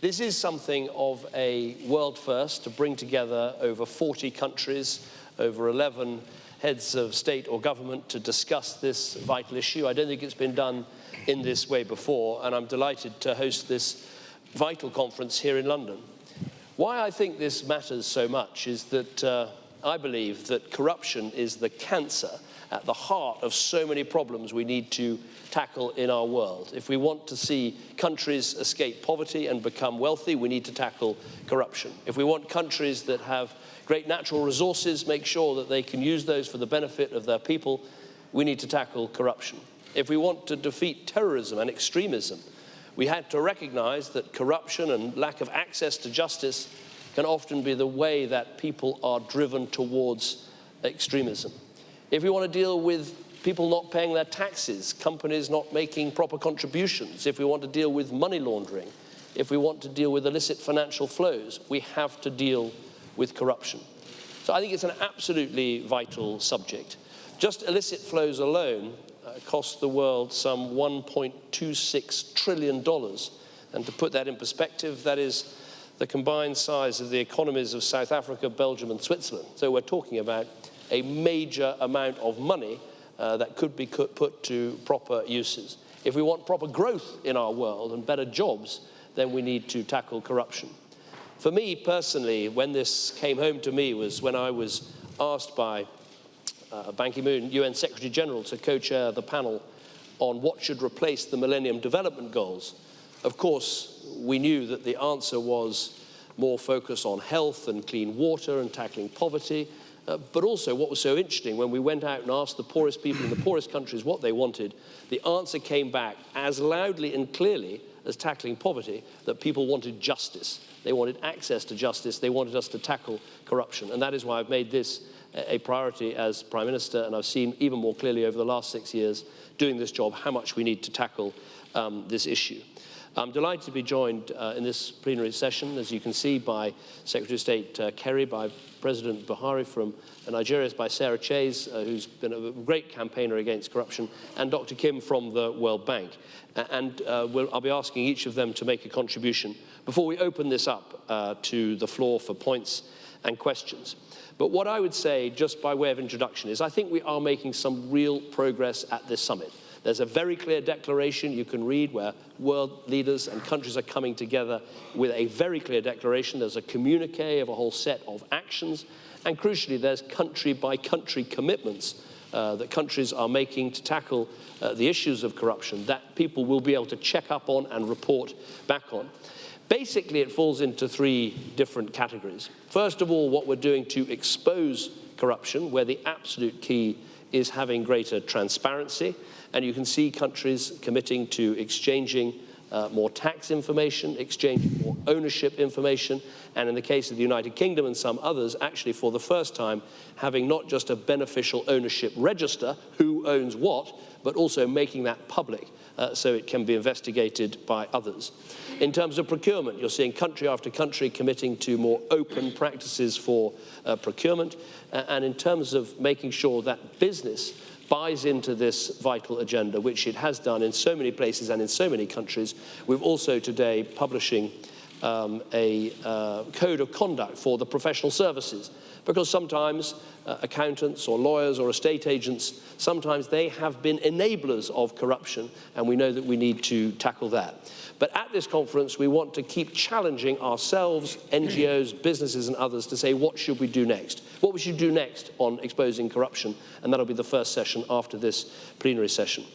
This is something of a world first, to bring together over 40 countries, over 11 heads of state or government to discuss this vital issue. I don't think it's been done in this way before, and I'm delighted to host this vital conference here in London. Why I think this matters so much is that I believe that corruption is the cancer at the heart of so many problems we need to tackle in our world. If we want to see countries escape poverty and become wealthy, we need to tackle corruption. If we want countries that have great natural resources, make sure that they can use those for the benefit of their people, we need to tackle corruption. If we want to defeat terrorism and extremism, we had to recognize that corruption and lack of access to justice can often be the way that people are driven towards extremism. If we want to deal with people not paying their taxes, companies not making proper contributions, if we want to deal with money laundering, if we want to deal with illicit financial flows, we have to deal with corruption. So I think it's an absolutely vital subject. Just illicit flows alone cost the world some $1.26 trillion. And to put that in perspective, that is the combined size of the economies of South Africa, Belgium, and Switzerland. So we're talking about a major amount of money that could be put to proper uses. If we want proper growth in our world and better jobs, then we need to tackle corruption. For me personally, when this came home to me was when I was asked by Ban Ki-moon, UN Secretary General, to co-chair the panel on what should replace the Millennium Development Goals. Of course, we knew that the answer was more focus on health and clean water and tackling poverty. But also what was so interesting, when we went out and asked the poorest people in the poorest countries what they wanted, the answer came back as loudly and clearly as tackling poverty, that people wanted justice. They wanted access to justice. They wanted us to tackle corruption. And that is why I've made this a priority as Prime Minister, and I've seen even more clearly over the last 6 years doing this job how much we need to tackle this issue. I'm delighted to be joined in this plenary session, as you can see, by Secretary of State Kerry, by President Buhari from Nigeria, by Sarah Chase, who's been a great campaigner against corruption, and Dr. Kim from the World Bank. And I'll be asking each of them to make a contribution before we open this up to the floor for points and questions. But what I would say, just by way of introduction, is I think we are making some real progress at this summit. There's a very clear declaration you can read where world leaders and countries are coming together with a very clear declaration. There's a communique of a whole set of actions. And crucially, there's country-by-country commitments that countries are making to tackle the issues of corruption that people will be able to check up on and report back on. Basically, it falls into three different categories. First of all, what we're doing to expose corruption, where the absolute key is having greater transparency. And you can see countries committing to exchanging more tax information, exchanging more ownership information, and in the case of the United Kingdom and some others, actually for the first time, having not just a beneficial ownership register, who owns what, but also making that public so it can be investigated by others. In terms of procurement, you're seeing country after country committing to more open practices for procurement, and in terms of making sure that business buys into this vital agenda, which it has done in so many places and in so many countries. We're also today publishing a code of conduct for the professional services, because sometimes accountants or lawyers or estate agents, sometimes they have been enablers of corruption, and we know that we need to tackle that. But at this conference, we want to keep challenging ourselves, NGOs, businesses and others to say, what should we do next? What we should do next on exposing corruption, and that'll be the first session after this plenary session.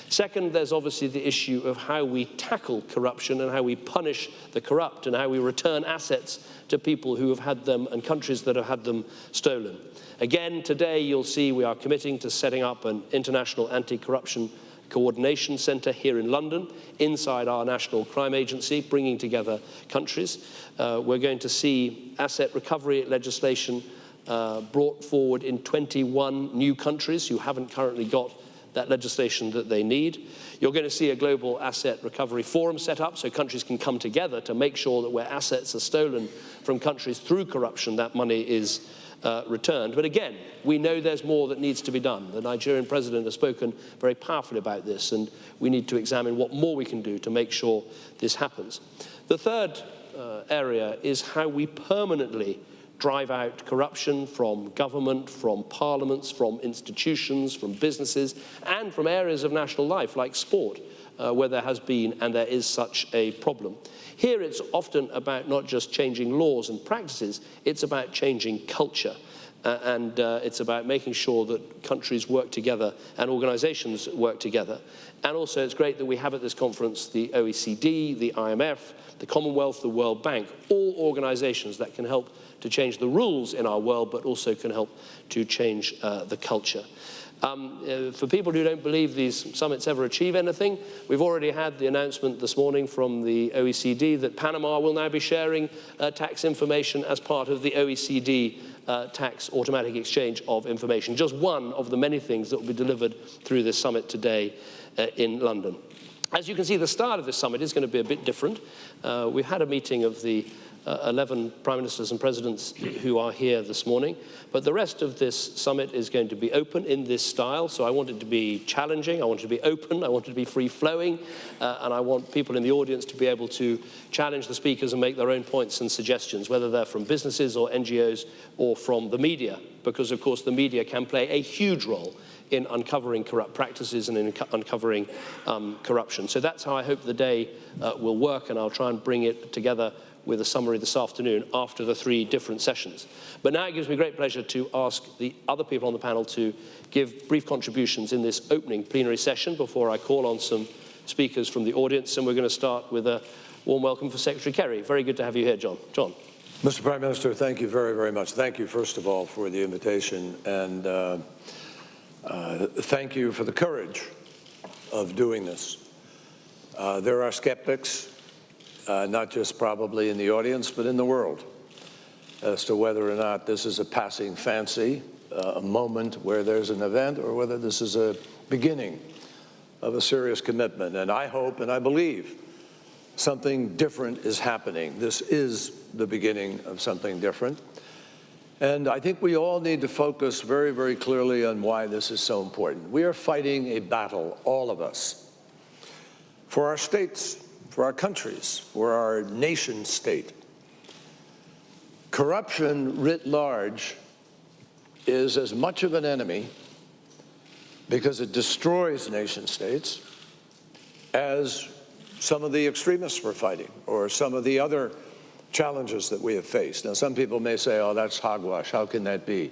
Second, there's obviously the issue of how we tackle corruption and how we punish the corrupt and how we return assets to people who have had them and countries that have had them stolen. Again, today you'll see we are committing to setting up an international anti-corruption coordination centre here in London, inside our National Crime Agency, bringing together countries. We're going to see asset recovery legislation brought forward in 21 new countries who haven't currently got that legislation that they need. You're going to see a global asset recovery forum set up so countries can come together to make sure that where assets are stolen from countries through corruption, that money is returned. But again, we know there's more that needs to be done. The Nigerian president has spoken very powerfully about this, and we need to examine what more we can do to make sure this happens. The third area is how we permanently drive out corruption from government, from parliaments, from institutions, from businesses, and from areas of national life like sport, where there has been and there is such a problem. Here it's often about not just changing laws and practices, it's about changing culture. And it's about making sure that countries work together and organizations work together. And also it's great that we have at this conference the OECD, the IMF, the Commonwealth, the World Bank, all organizations that can help to change the rules in our world, but also can help to change the culture. For people who don't believe these summits ever achieve anything, we've already had the announcement this morning from the OECD that Panama will now be sharing tax information as part of the OECD tax automatic exchange of information. Just one of the many things that will be delivered through this summit today in London. As you can see, the start of this summit is going to be a bit different. We've had a meeting of the 11 prime ministers and presidents who are here this morning, but the rest of this summit is going to be open in this style. So I want it to be challenging, I want it to be open, I want it to be free-flowing, and I want people in the audience to be able to challenge the speakers and make their own points and suggestions, whether they're from businesses or NGOs or from the media, because of course the media can play a huge role in uncovering corrupt practices and in uncovering corruption. So that's how I hope the day will work, and I'll try and bring it together with a summary this afternoon after the 3 different sessions. But now it gives me great pleasure to ask the other people on the panel to give brief contributions in this opening plenary session before I call on some speakers from the audience. And we're going to start with a warm welcome for Secretary Kerry. Very good to have you here, John. John. Mr. Prime Minister, thank you very, very much. Thank you, first of all, for the invitation, and thank you for the courage of doing this. There are skeptics, not just probably in the audience, but in the world, as to whether or not this is a passing fancy, a moment where there's an event, or whether this is a beginning of a serious commitment. And I hope and I believe something different is happening. This is the beginning of something different. And I think we all need to focus very, very clearly on why this is so important. We are fighting a battle, all of us, for our states, for our countries, for our nation state. Corruption writ large is as much of an enemy, because it destroys nation states, as some of the extremists we're fighting, or some of the other challenges that we have faced. Now, some people may say, oh, that's hogwash, how can that be?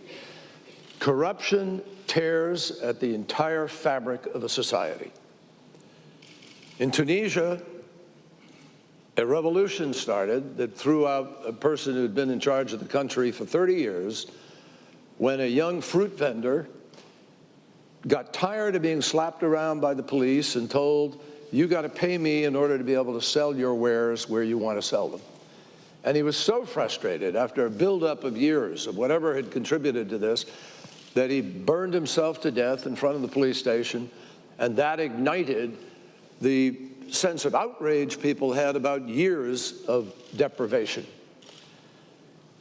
Corruption tears at the entire fabric of a society. In Tunisia, a revolution started that threw out a person who had been in charge of the country for 30 years when a young fruit vendor got tired of being slapped around by the police and told, you got to pay me in order to be able to sell your wares where you want to sell them. And he was so frustrated after a buildup of years of whatever had contributed to this that he burned himself to death in front of the police station, and that ignited the sense of outrage people had about years of deprivation.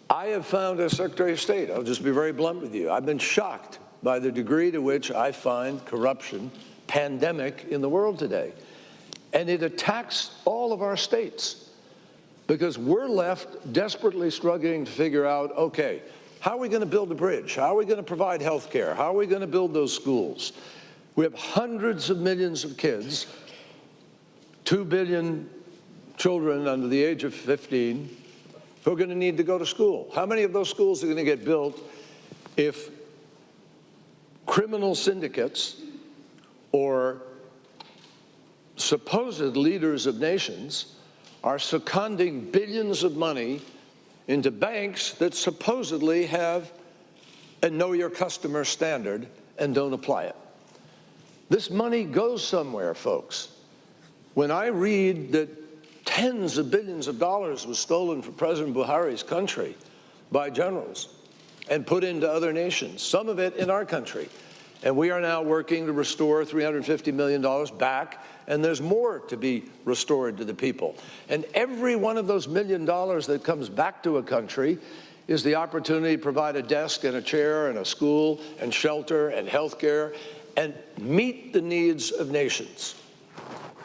I have found, as Secretary of State, I'll just be very blunt with you, I've been shocked by the degree to which I find corruption pandemic in the world today. And it attacks all of our states, because we're left desperately struggling to figure out, okay, how are we going to build a bridge? How are we going to provide health care? How are we going to build those schools? We have hundreds of millions of kids, 2 billion children under the age of 15 who are going to need to go to school. How many of those schools are going to get built if criminal syndicates or supposed leaders of nations are seconding billions of money into banks that supposedly have a know your customer standard and don't apply it? This money goes somewhere, folks. When I read that tens of billions of dollars was stolen from President Buhari's country by generals and put into other nations, some of it in our country, and we are now working to restore $350 million back, and there's more to be restored to the people. And every one of those $1 million that comes back to a country is the opportunity to provide a desk and a chair and a school and shelter and health care and meet the needs of nations.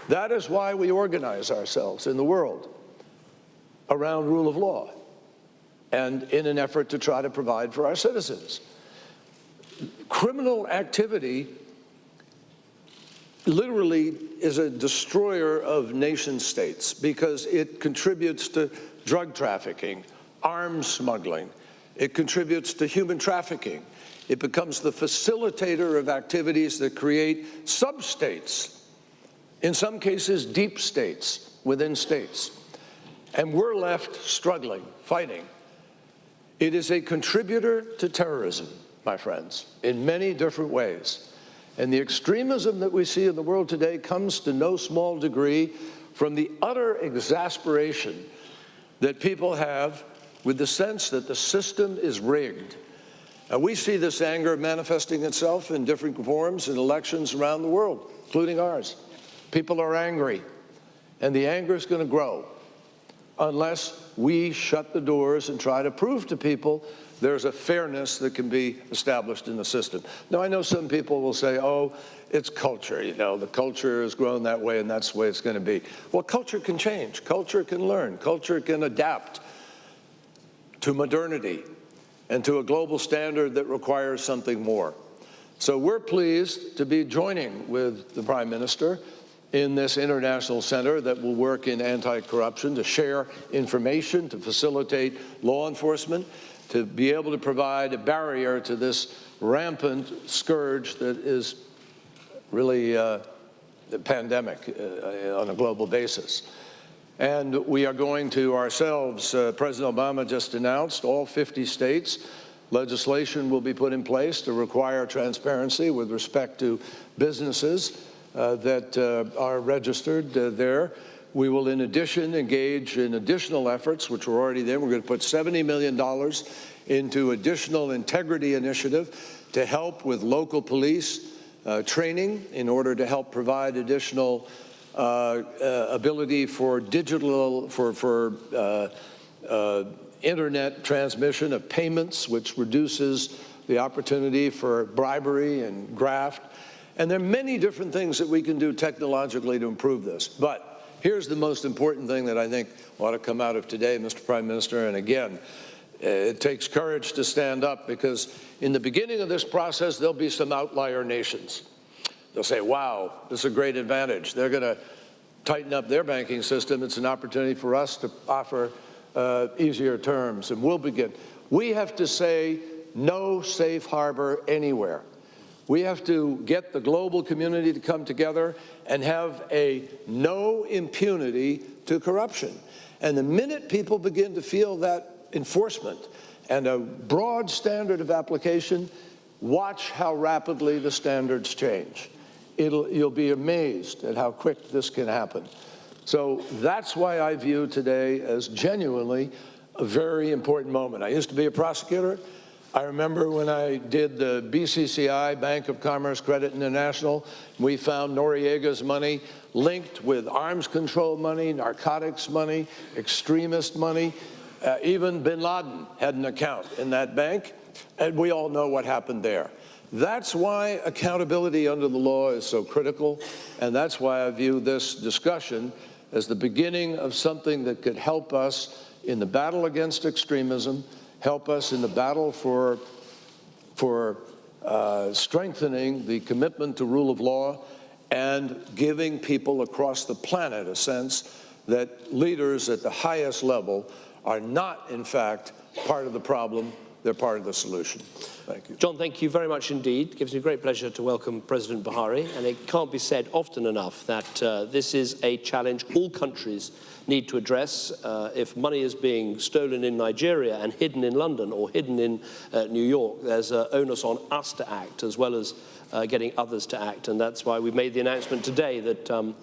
That is why we organize ourselves in the world around rule of law and in an effort to try to provide for our citizens. Criminal activity literally is a destroyer of nation states because it contributes to drug trafficking, arms smuggling. It contributes to human trafficking. It becomes the facilitator of activities that create sub-states, in some cases deep states within states. And we're left struggling, fighting. It is a contributor to terrorism, my friends, in many different ways. And the extremism that we see in the world today comes to no small degree from the utter exasperation that people have with the sense that the system is rigged. And we see this anger manifesting itself in different forms in elections around the world, including ours. People are angry, and the anger is going to grow unless we shut the doors and try to prove to people there's a fairness that can be established in the system. Now, I know some people will say, oh, it's culture, you know, the culture has grown that way and that's the way it's going to be. Well, culture can change, culture can learn, culture can adapt to modernity and to a global standard that requires something more. So we're pleased to be joining with the Prime Minister in this international center that will work in anti-corruption, to share information, to facilitate law enforcement, to be able to provide a barrier to this rampant scourge that is really the pandemic on a global basis. And we are going to ourselves, President Obama just announced, all 50 states, legislation will be put in place to require transparency with respect to businesses that are registered there. We will, in addition, engage in additional efforts, which are already there. We're going to put $70 million into additional integrity initiative to help with local police training in order to help provide additional ability for digital, internet transmission of payments, which reduces the opportunity for bribery and graft. And there are many different things that we can do technologically to improve this. But here's the most important thing that I think ought to come out of today, Mr. Prime Minister, and again, it takes courage to stand up because in the beginning of this process, there'll be some outlier nations. They'll say, wow, this is a great advantage. They're going to tighten up their banking system. It's an opportunity for us to offer easier terms, and we'll begin. We have to say no safe harbor anywhere. We have to get the global community to come together and have a no impunity to corruption. And the minute people begin to feel that enforcement and a broad standard of application, watch how rapidly the standards change. You'll be amazed at how quick this can happen. So that's why I view today as genuinely a very important moment. I used to be a prosecutor. I remember when I did the BCCI, Bank of Commerce Credit International, we found Noriega's money linked with arms control money, narcotics money, extremist money. Even bin Laden had an account in that bank, and we all know what happened there. That's why accountability under the law is so critical, and that's why I view this discussion as the beginning of something that could help us in the battle against extremism, help us in the battle for strengthening the commitment to rule of law and giving people across the planet a sense that leaders at the highest level are not, in fact, part of the problem, they're part of the solution. Thank you. John, thank you very much indeed. It gives me great pleasure to welcome President Buhari, and it can't be said often enough that this is a challenge all countries need to address. If money is being stolen in Nigeria and hidden in London or hidden in New York, there's an onus on us to act as well as getting others to act, and that's why we've made the announcement today that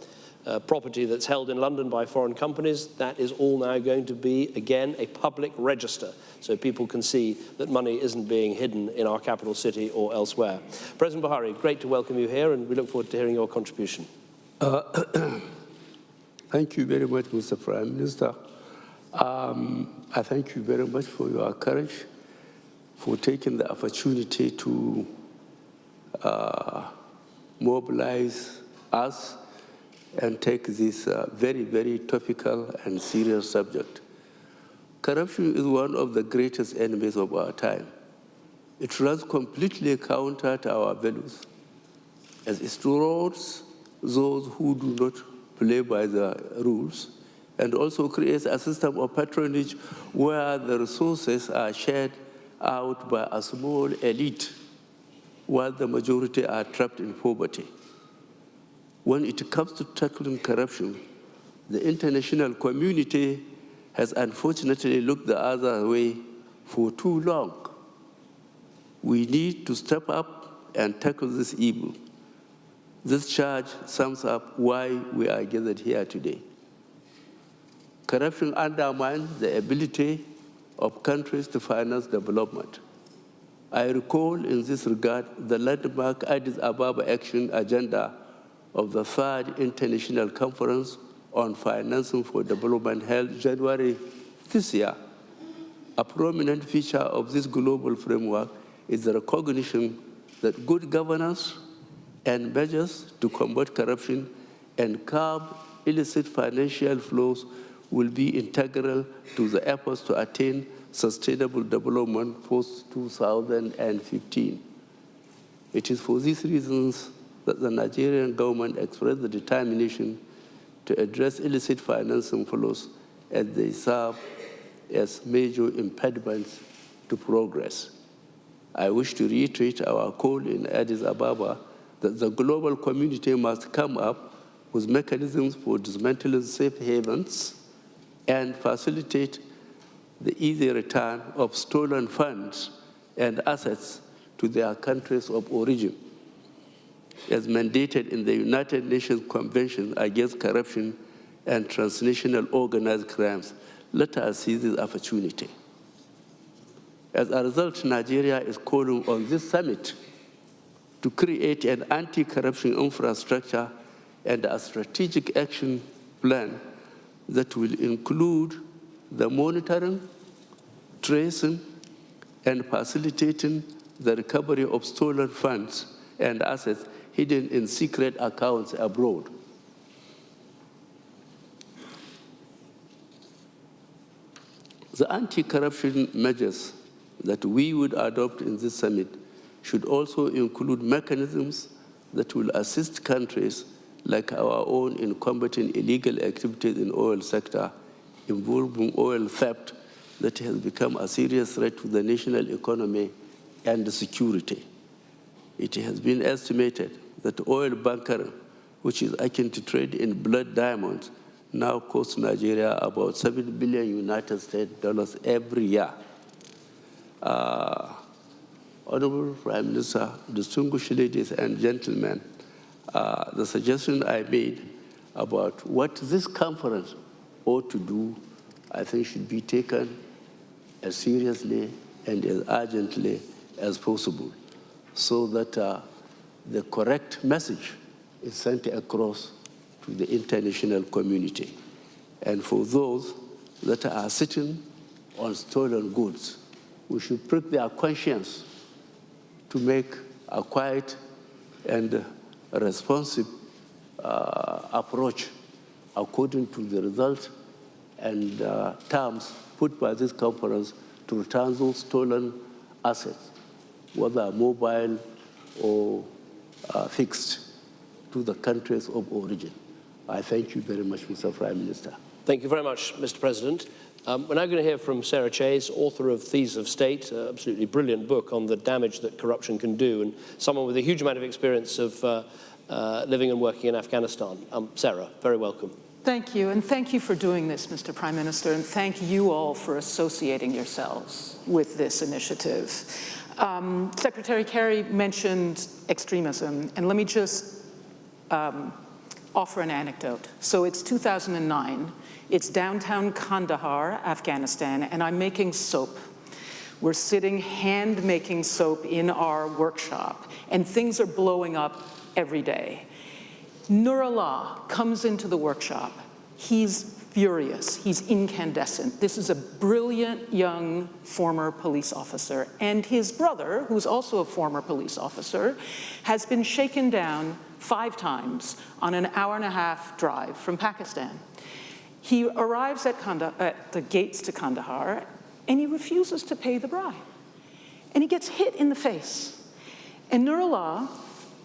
property that's held in London by foreign companies, that is all now going to be, again, a public register, so people can see that money isn't being hidden in our capital city or elsewhere. President Buhari, great to welcome you here, and we look forward to hearing your contribution. Thank you very much, Mr. Prime Minister. I thank you very much for your courage, for taking the opportunity to mobilize us and take this very, very topical and serious subject. Corruption is one of the greatest enemies of our time. It runs completely counter to our values, as it rewards those who do not play by the rules, and also creates a system of patronage where the resources are shared out by a small elite, while the majority are trapped in poverty. When it comes to tackling corruption, the international community has unfortunately looked the other way for too long. We need to step up and tackle this evil. This charge sums up why we are gathered here today. Corruption undermines the ability of countries to finance development. I recall in this regard the landmark Addis Ababa Action Agenda of the Third International Conference on Financing for Development held January this year. A prominent feature of this global framework is the recognition that good governance and measures to combat corruption and curb illicit financial flows will be integral to the efforts to attain sustainable development post-2015. It is for these reasons that the Nigerian government expressed the determination to address illicit financing flows as they serve as major impediments to progress. I wish to reiterate our call in Addis Ababa that the global community must come up with mechanisms for dismantling safe havens and facilitate the easy return of stolen funds and assets to their countries of origin. As mandated in the United Nations Convention Against Corruption and Transnational Organized Crimes, let us seize this opportunity. As a result, Nigeria is calling on this summit to create an anti-corruption infrastructure and a strategic action plan that will include the monitoring, tracing, and facilitating the recovery of stolen funds and assets hidden in secret accounts abroad. The anti-corruption measures that we would adopt in this summit should also include mechanisms that will assist countries like our own in combating illegal activities in the oil sector involving oil theft that has become a serious threat to the national economy and security. It has been estimated that oil bunkering, which is akin to trade in blood diamonds, now costs Nigeria about $7 billion United States dollars every year. Honorable Prime Minister, distinguished ladies and gentlemen, the suggestion I made about what this conference ought to do, I think should be taken as seriously and as urgently as possible, so that the correct message is sent across to the international community. And for those that are sitting on stolen goods, we should prick their conscience to make a quiet and responsive approach according to the results and terms put by this conference to return those stolen assets, whether mobile or fixed, to the countries of origin. I thank you very much, Mr. Prime Minister. Thank you very much, Mr. President. We're now going to hear from Sarah Chase, author of Thieves of State, an absolutely brilliant book on the damage that corruption can do, and someone with a huge amount of experience of living and working in Afghanistan. Sarah, very welcome. Thank you, and thank you for doing this, Mr. Prime Minister, and thank you all for associating yourselves with this initiative. Secretary Kerry mentioned extremism, and let me just offer an anecdote. So it's 2009. It's downtown Kandahar, Afghanistan, and I'm making soap. We're sitting hand-making soap in our workshop, and things are blowing up every day. Nurullah comes into the workshop. He's furious. He's incandescent. This is a brilliant young former police officer. And his brother, who's also a former police officer, has been shaken down 5 times on an hour-and-a-half drive from Pakistan. He arrives at the gates to Kandahar, and he refuses to pay the bribe. And he gets hit in the face. And Nurullah,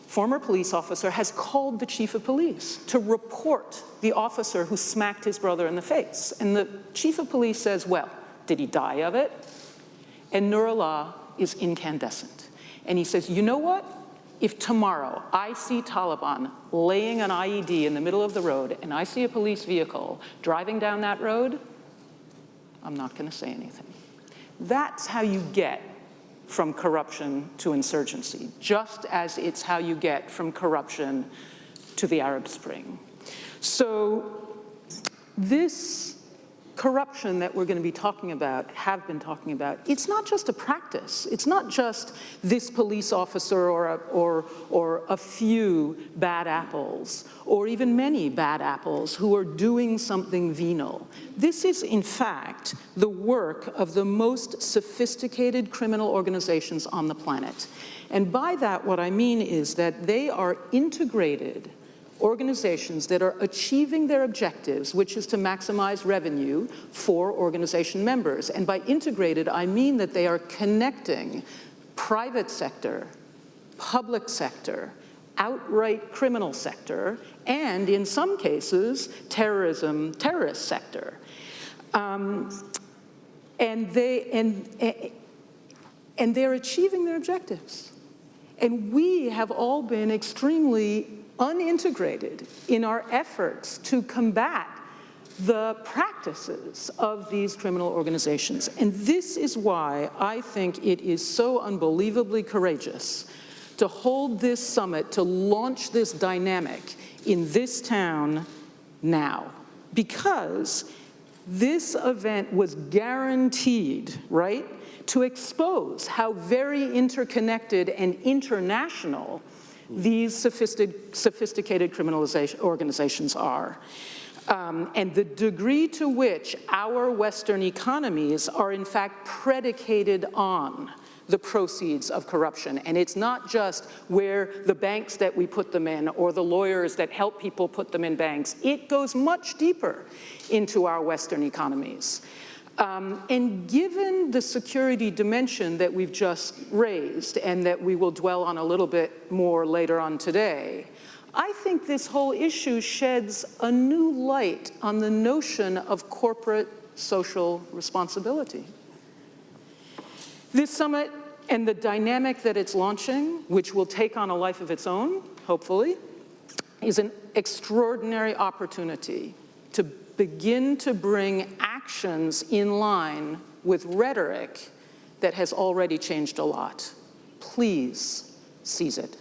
former police officer, has called the chief of police to report the officer who smacked his brother in the face. And the chief of police says, well, did he die of it? And Nurullah is incandescent. And he says, you know what? If tomorrow I see Taliban laying an IED in the middle of the road and I see a police vehicle driving down that road, I'm not going to say anything. That's how you get from corruption to insurgency, just as it's how you get from corruption to the Arab Spring. So this corruption that we're going to be talking about, have been talking about, it's not just a practice. It's not just this police officer or a few bad apples, or even many bad apples who are doing something venal. This is, in fact, the work of the most sophisticated criminal organizations on the planet. And by that, what I mean is that they are integrated organizations that are achieving their objectives, which is to maximize revenue for organization members. And by integrated, I mean that they are connecting private sector, public sector, outright criminal sector, and in some cases, terrorist sector. And they're achieving their objectives. And we have all been extremely unintegrated in our efforts to combat the practices of these criminal organizations. And this is why I think it is so unbelievably courageous to hold this summit, to launch this dynamic in this town now. Because this event was guaranteed, right, to expose how very interconnected and international these sophisticated criminal organizations are. And the degree to which our Western economies are in fact predicated on the proceeds of corruption. And it's not just where the banks that we put them in or the lawyers that help people put them in banks. It goes much deeper into our Western economies. And given the security dimension that we've just raised and that we will dwell on a little bit more later on today, I think this whole issue sheds a new light on the notion of corporate social responsibility. This summit and the dynamic that it's launching, which will take on a life of its own, hopefully, is an extraordinary opportunity to begin to bring actions in line with rhetoric that has already changed a lot. Please seize it.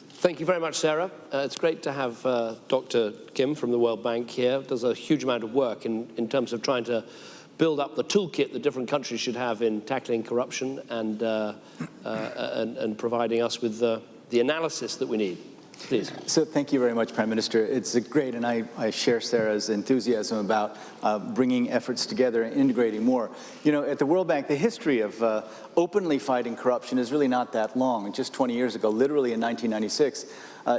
Thank you very much, Sarah. It's great to have Dr. Kim from the World Bank here. Does a huge amount of work in terms of trying to build up the toolkit that different countries should have in tackling corruption and providing us with the analysis that we need. Please. So thank you very much, Prime Minister. It's great, and I share Sarah's enthusiasm about bringing efforts together and integrating more. You know, at the World Bank, the history of openly fighting corruption is really not that long. Just 20 years ago, literally in 1996,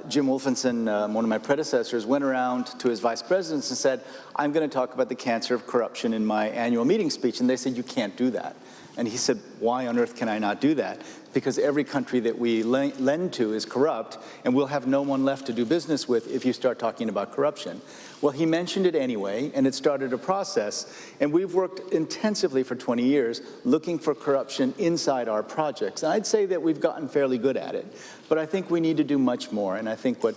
Jim Wolfenson, one of my predecessors, went around to his vice presidents and said, I'm going to talk about the cancer of corruption in my annual meeting speech. And they said, you can't do that. And he said, why on earth can I not do that? Because every country that we lend to is corrupt, and we'll have no one left to do business with if you start talking about corruption. Well, he mentioned it anyway, and it started a process. And we've worked intensively for 20 years looking for corruption inside our projects. And I'd say that we've gotten fairly good at it. But I think we need to do much more. And I think what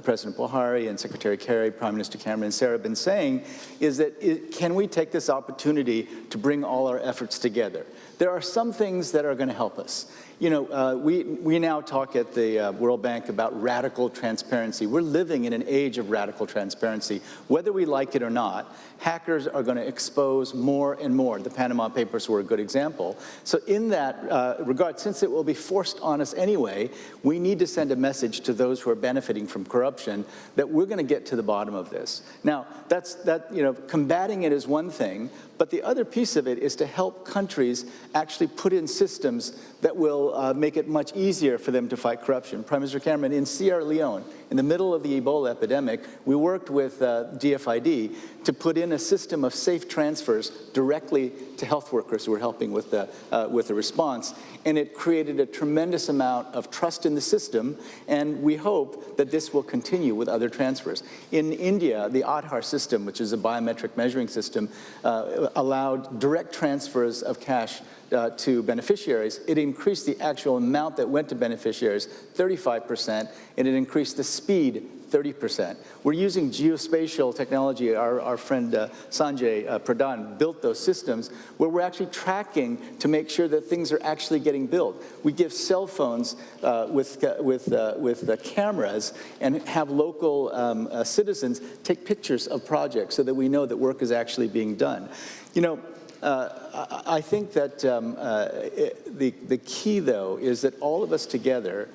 President Buhari and Secretary Kerry, Prime Minister Cameron, and Sarah have been saying is that can we take this opportunity to bring all our efforts together? there are some things that are going to help us. You know, we now talk at the World Bank about radical transparency. We're living in an age of radical transparency. Whether we like it or not, hackers are going to expose more and more. The Panama Papers were a good example. So in that regard, since it will be forced on us anyway, we need to send a message to those who are benefiting from corruption that we're going to get to the bottom of this. Now, combating it is one thing, but the other piece of it is to help countries actually put in systems that will make it much easier for them to fight corruption. Prime Minister Cameron, in Sierra Leone, in the middle of the Ebola epidemic, we worked with DFID to put in a system of safe transfers directly to health workers who were helping with the response. And it created a tremendous amount of trust in the system, and we hope that this will continue with other transfers. In India, the Aadhaar system, which is a biometric measuring system, allowed direct transfers of cash to beneficiaries. It increased the actual amount that went to beneficiaries 35%, and it increased the speed 30%. We're using geospatial technology. Our friend Sanjay Pradhan built those systems where we're actually tracking to make sure that things are actually getting built. We give cell phones with cameras and have local citizens take pictures of projects so that we know that work is actually being done. You know, I think that the key, though, is that all of us together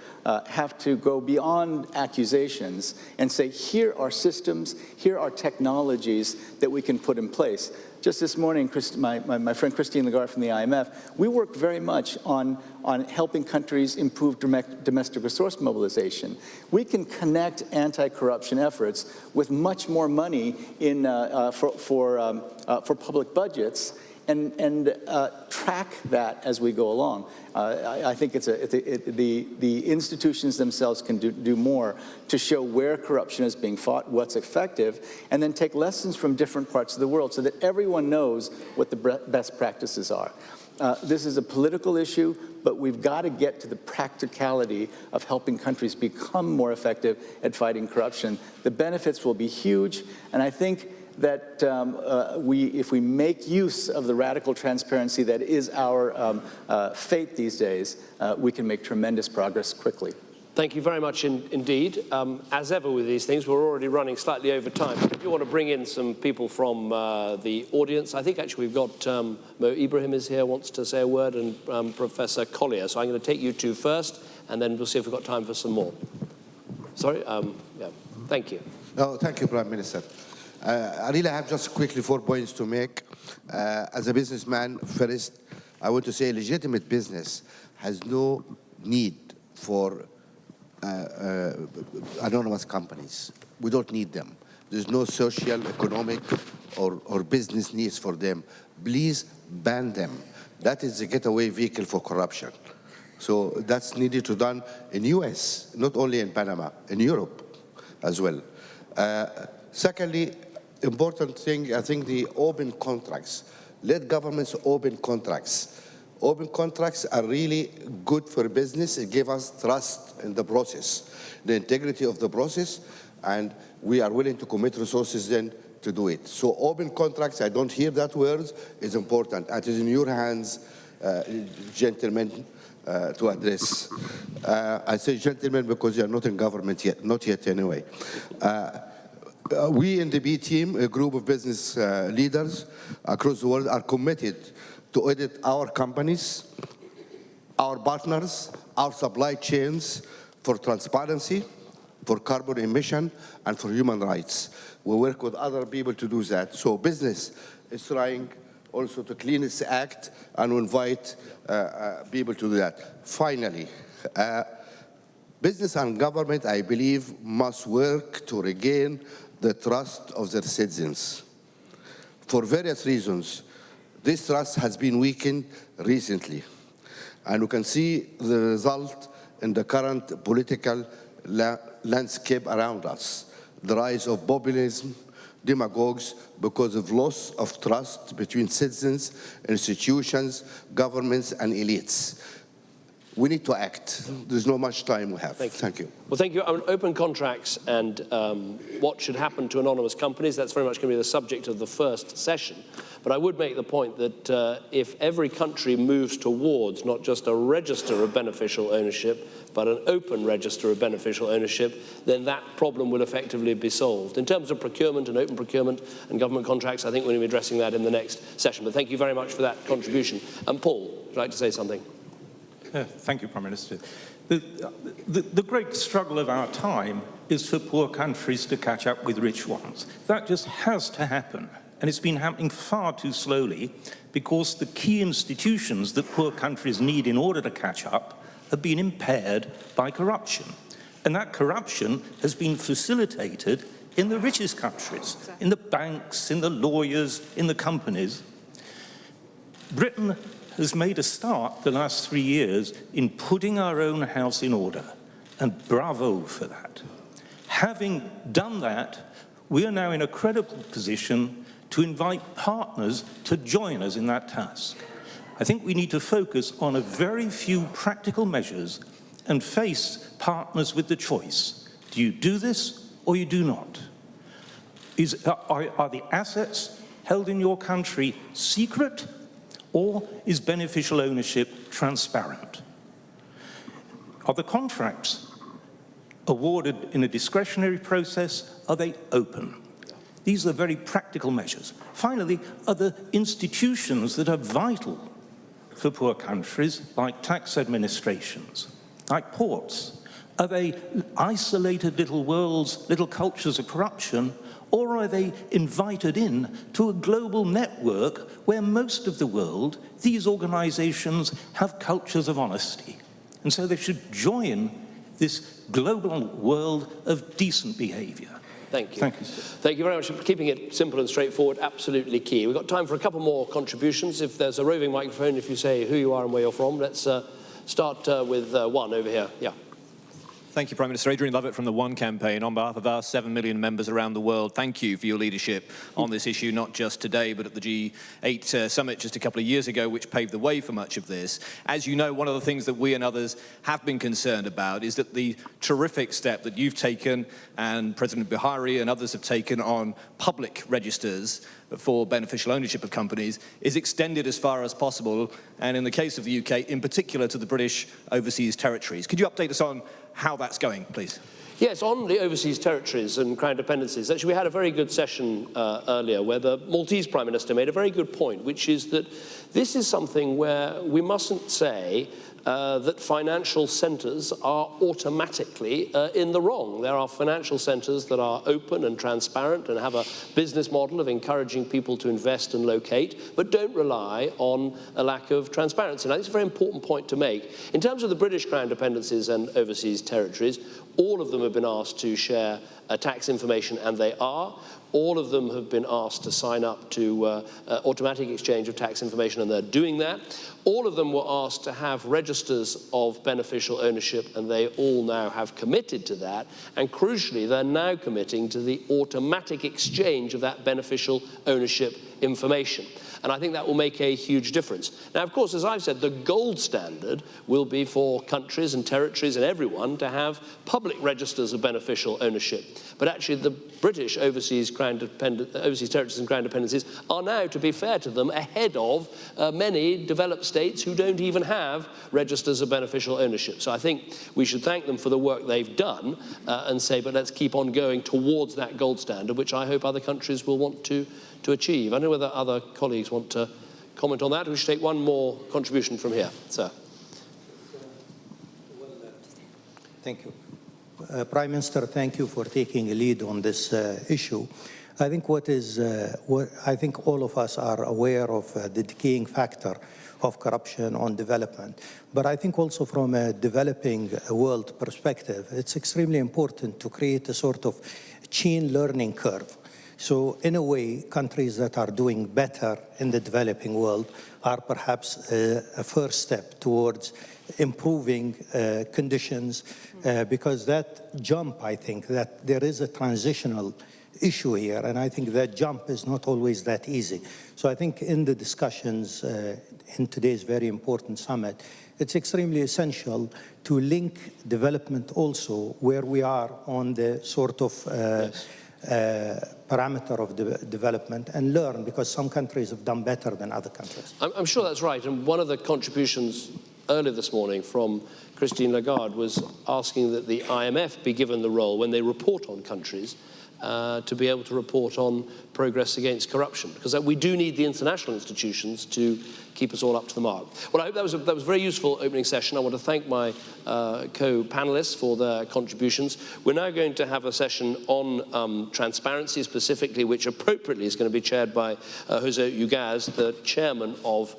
have to go beyond accusations and say, here are systems, here are technologies that we can put in place. Just this morning, my friend Christine Lagarde from the IMF, we work very much on helping countries improve domestic resource mobilization. We can connect anti-corruption efforts with much more money in, for public budgets and track that as we go along. I think the institutions themselves can do more to show where corruption is being fought, what's effective, and then take lessons from different parts of the world so that everyone knows what the best practices are. This is a political issue, but we've got to get to the practicality of helping countries become more effective at fighting corruption. The benefits will be huge, and I think that if we make use of the radical transparency that is our fate these days, we can make tremendous progress quickly. Thank you very much indeed. As ever with these things, we're already running slightly over time. If you want to bring in some people from the audience, I think actually we've got Mo Ibrahim is here, wants to say a word, and Professor Collier. So I'm going to take you two first, and then we'll see if we've got time for some more. Sorry? Yeah. Thank you. No, thank you, Prime Minister. I really have just quickly 4 points to make. As a businessman, first, I want to say legitimate business has no need for anonymous companies. We don't need them. There's no social, economic, or business needs for them. Please ban them. That is the getaway vehicle for corruption. So that's needed to be done in US, not only in Panama, in Europe as well. Secondly, important thing, I think the open contracts. Let governments open contracts. Open contracts are really good for business. It gives us trust in the process, the integrity of the process, and we are willing to commit resources then to do it. So open contracts, I don't hear that word, is important. It is in your hands, gentlemen, to address. I say gentlemen because you are not in government yet, not yet anyway. We in the B team, a group of business leaders across the world, are committed to audit our companies, our partners, our supply chains for transparency, for carbon emission, and for human rights. We work with other people to do that. So business is trying also to clean its act and invite people to do that. Finally, business and government, I believe, must work to regain the trust of their citizens. For various reasons, this trust has been weakened recently. And we can see the result in the current political landscape around us. The rise of populism, demagogues, because of loss of trust between citizens, institutions, governments, and elites. We need to act. There's not much time we have. Thank you. Well, thank you. Open contracts and what should happen to anonymous companies, that's very much going to be the subject of the first session. But I would make the point that if every country moves towards not just a register of beneficial ownership, but an open register of beneficial ownership, then that problem will effectively be solved. In terms of procurement and open procurement and government contracts, I think we're going to be addressing that in the next session. But thank you very much for that contribution. And Paul, would you like to say something? Thank you, Prime Minister. The great struggle of our time is for poor countries to catch up with rich ones. That just has to happen. And it's been happening far too slowly because the key institutions that poor countries need in order to catch up have been impaired by corruption. And that corruption has been facilitated in the richest countries, in the banks, in the lawyers, in the companies. Britain has made a start the last 3 years in putting our own house in order, and bravo for that. Having done that, we are now in a credible position to invite partners to join us in that task. I think we need to focus on a very few practical measures and face partners with the choice. Do you do this or you do not? Are the assets held in your country secret, or is beneficial ownership transparent? Are the contracts awarded in a discretionary process? Are they open? These are very practical measures. Finally, are the institutions that are vital for poor countries, like tax administrations, like ports, are they isolated little worlds, little cultures of corruption, or are they invited in to a global network where most of the world, these organizations have cultures of honesty? And so they should join this global world of decent behavior. Thank you. Thank you. Thank you very much for keeping it simple and straightforward, absolutely key. We've got time for a couple more contributions. If there's a roving microphone, if you say who you are and where you're from, let's start with one over here. Yeah. Thank you, Prime Minister. Adrian Lovett from the One campaign. On behalf of our 7 million members around the world, thank you for your leadership on this issue, not just today, but at the G8 summit just a couple of years ago, which paved the way for much of this. As you know, one of the things that we and others have been concerned about is that the terrific step that you've taken and President Buhari and others have taken on public registers for beneficial ownership of companies is extended as far as possible, and in the case of the UK, in particular to the British overseas territories. Could you update us on how that's going, please? Yes, on the overseas territories and crown dependencies, actually we had a very good session earlier where the Maltese Prime Minister made a very good point, which is that this is something where we mustn't say that financial centres are automatically in the wrong. There are financial centres that are open and transparent and have a business model of encouraging people to invest and locate, but don't rely on a lack of transparency. And I think it's a very important point to make. In terms of the British Crown dependencies and overseas territories, all of them have been asked to share tax information, and they are. All of them have been asked to sign up to automatic exchange of tax information, and they're doing that. All of them were asked to have registers of beneficial ownership, and they all now have committed to that. And crucially, they're now committing to the automatic exchange of that beneficial ownership information. And I think that will make a huge difference. Now, of course, as I've said, the gold standard will be for countries and territories and everyone to have public registers of beneficial ownership. But actually, the British overseas territories and crown dependencies are now, to be fair to them, ahead of many developed states who don't even have registers of beneficial ownership. So I think we should thank them for the work they've done and say, but let's keep on going towards that gold standard, which I hope other countries will want to achieve. I don't know whether other colleagues want to comment on that. We should take one more contribution from here. Sir. Thank you. Prime Minister, thank you for taking a lead on this issue. I think I think all of us are aware of the decaying factor of corruption on development. But I think also from a developing world perspective, it's extremely important to create a sort of chain learning curve. So in a way, countries that are doing better in the developing world are perhaps a first step towards improving conditions, because that jump, I think, that there is a transitional issue here, and I think that jump is not always that easy. So I think in the discussions in today's very important summit, it's extremely essential to link development also where we are on the sort of parameter of development and learn, because some countries have done better than other countries. I'm sure that's right. And one of the contributions earlier this morning from Christine Lagarde was asking that the IMF be given the role when they report on countries to be able to report on progress against corruption, because we do need the international institutions to keep us all up to the mark. Well, I hope that was a very useful opening session. I want to thank my co-panelists for their contributions. We're now going to have a session on transparency specifically, which appropriately is going to be chaired by Jose Ugaz, the chairman of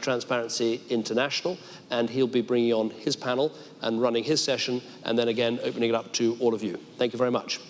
Transparency International, and he'll be bringing on his panel and running his session, and then again opening it up to all of you. Thank you very much.